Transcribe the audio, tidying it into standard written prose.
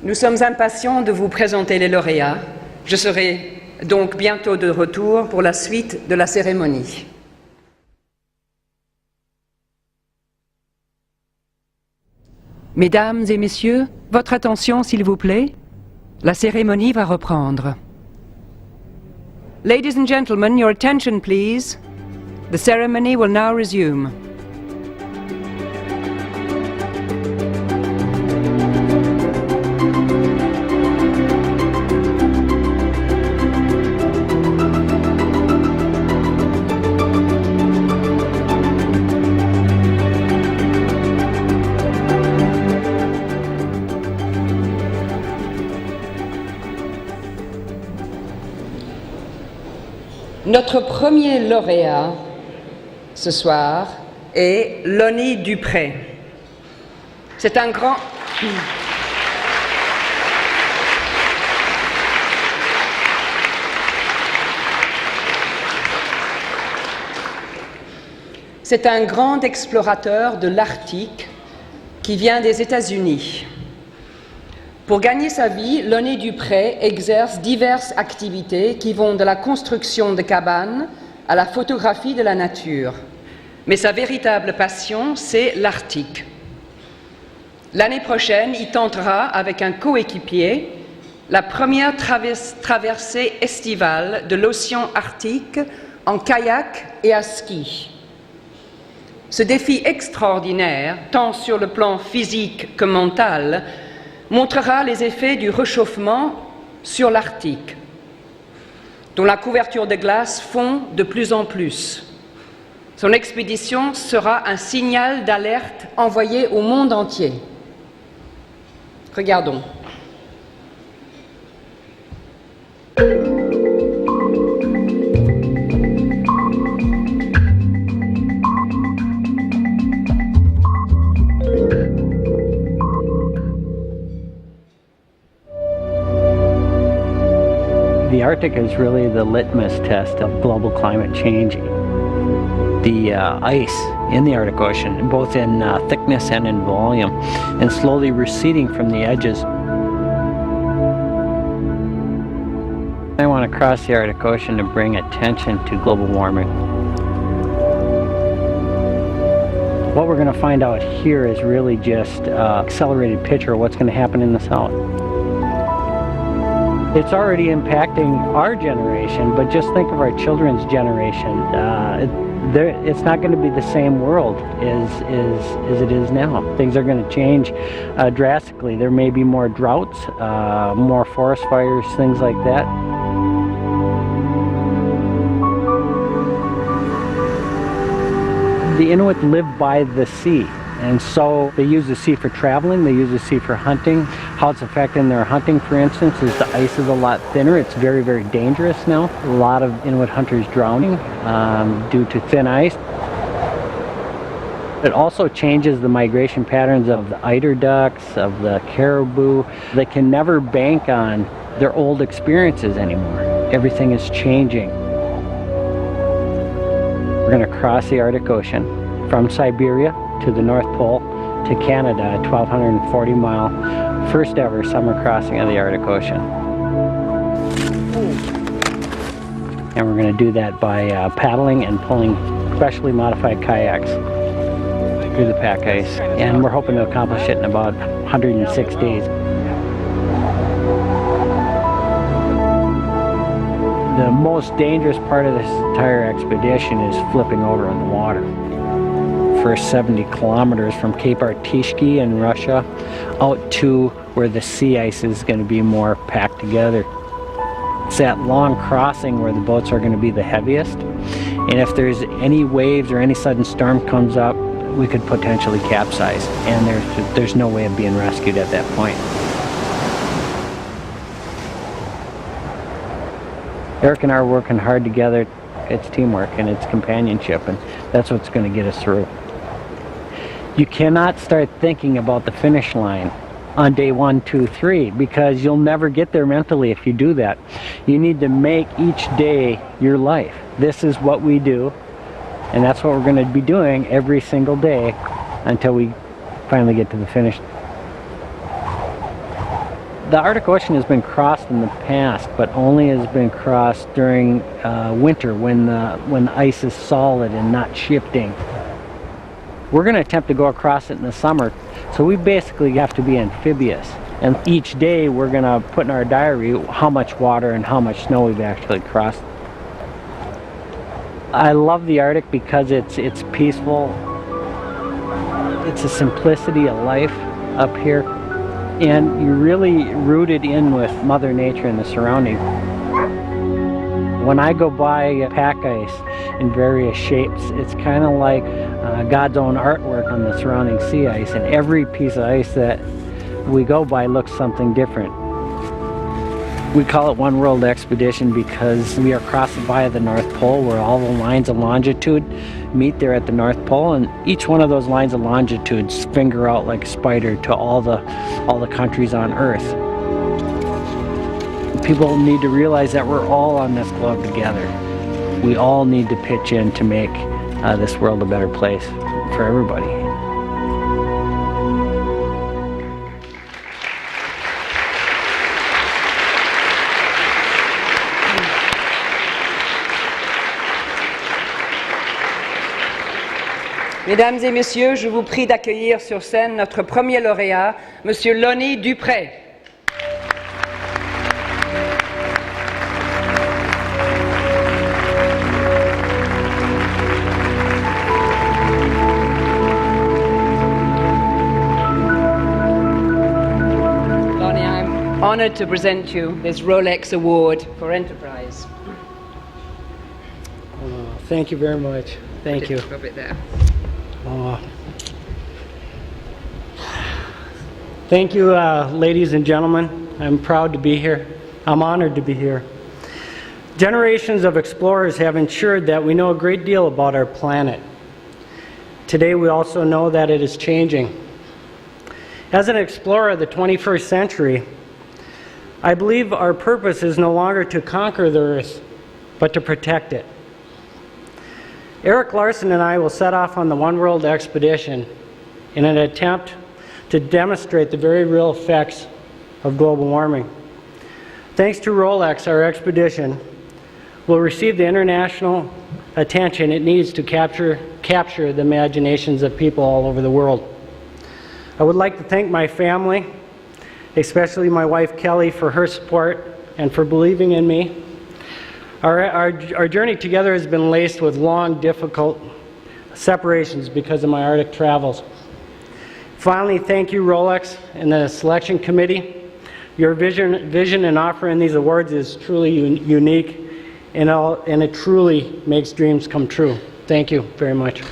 Nous sommes impatients de vous présenter les lauréats. Je serai donc bientôt de retour pour la suite de la cérémonie. Mesdames et messieurs, votre attention s'il vous plaît. La cérémonie va reprendre. Ladies and gentlemen, your attention please. The ceremony will now resume. Notre premier lauréat ce soir est Lonnie Dupré. C'est un grand... C'est un grand explorateur de l'Arctique qui vient des États-Unis. Pour gagner sa vie, Lonnie Dupré exerce diverses activités qui vont de la construction de cabanes à la photographie de la nature. Mais sa véritable passion, c'est l'Arctique. L'année prochaine, il tentera, avec un coéquipier, la première traversée estivale de l'océan Arctique en kayak et à ski. Ce défi extraordinaire, tant sur le plan physique que mental, montrera les effets du réchauffement sur l'Arctique, dont la couverture de glace fond de plus en plus. Son expédition sera un signal d'alerte envoyé au monde entier. Regardons. The Arctic is really the litmus test of global climate change. The ice in the Arctic Ocean, both in thickness and in volume, and slowly receding from the edges. I want to cross the Arctic Ocean to bring attention to global warming. What we're going to find out here is really just an accelerated picture of what's going to happen in the south. It's already impacting our generation, but just think of our children's generation. It's not going to be the same world as it is now. Things are going to change drastically. There may be more droughts, more forest fires, things like that. The Inuit live by the sea. And so they use the sea for traveling, they use the sea for hunting. How it's affecting their hunting, for instance, is the ice is a lot thinner. It's very, very dangerous now. A lot of Inuit hunters drowning due to thin ice. It also changes the migration patterns of the eider ducks, of the caribou. They can never bank on their old experiences anymore. Everything is changing. We're going to cross the Arctic Ocean from Siberia to the North Pole to Canada, a 1,240-mile first ever summer crossing of the Arctic Ocean. And we're going to do that by paddling and pulling specially modified kayaks through the pack ice. And we're hoping to accomplish it in about 106 days. The most dangerous part of this entire expedition is flipping over in the water. First 70 kilometers from Cape Artishki in Russia out to where the sea ice is going to be more packed together. It's that long crossing where the boats are going to be the heaviest, and if there's any waves or any sudden storm comes up, we could potentially capsize, and there's no way of being rescued at that point. Eric and I are working hard together. It's teamwork and it's companionship, and that's what's going to get us through. You cannot start thinking about the finish line on day 1, 2, 3 because you'll never get there mentally if you do that. You need to make each day your life. This is what we do, and that's what we're going to be doing every single day until we finally get to the finish. The Arctic Ocean has been crossed in the past, but only has been crossed during winter when the ice is solid and not shifting. We're going to attempt to go across it in the summer, so we basically have to be amphibious. And each day we're going to put in our diary how much water and how much snow we've actually crossed. I love the Arctic because it's peaceful. It's a simplicity of life up here, and you're really rooted in with Mother Nature and the surrounding. When I go by pack ice in various shapes, it's kind of like God's own artwork on the surrounding sea ice, and every piece of ice that we go by looks something different. We call it One World Expedition because we are crossing via the North Pole, where all the lines of longitude meet there at the North Pole, and each one of those lines of longitudes finger out like a spider to all the countries on Earth. People need to realize that we're all on this globe together. We all need to pitch in to make this world a better place for everybody. Mesdames et messieurs, je vous prie d'accueillir sur scène notre premier lauréat, Monsieur Lonnie Dupré. Lonnie, I'm honored to present you this Rolex Award for Enterprise. Thank you very much. Thank you. Rub it there. Thank you, ladies and gentlemen. I'm proud to be here. I'm honored to be here. Generations of explorers have ensured that we know a great deal about our planet. Today we also know that it is changing. As an explorer of the 21st century, I believe our purpose is no longer to conquer the Earth, but to protect it. Eric Larson and I will set off on the One World Expedition in an attempt to demonstrate the very real effects of global warming. Thanks to Rolex, our expedition will receive the international attention it needs to capture the imaginations of people all over the world. I would like to thank my family, especially my wife Kelly, for her support and for believing in me. Our journey together has been laced with long, difficult separations because of my Arctic travels. Finally, thank you, Rolex and the selection committee. Your vision in offering these awards is truly unique, and it truly makes dreams come true. Thank you very much.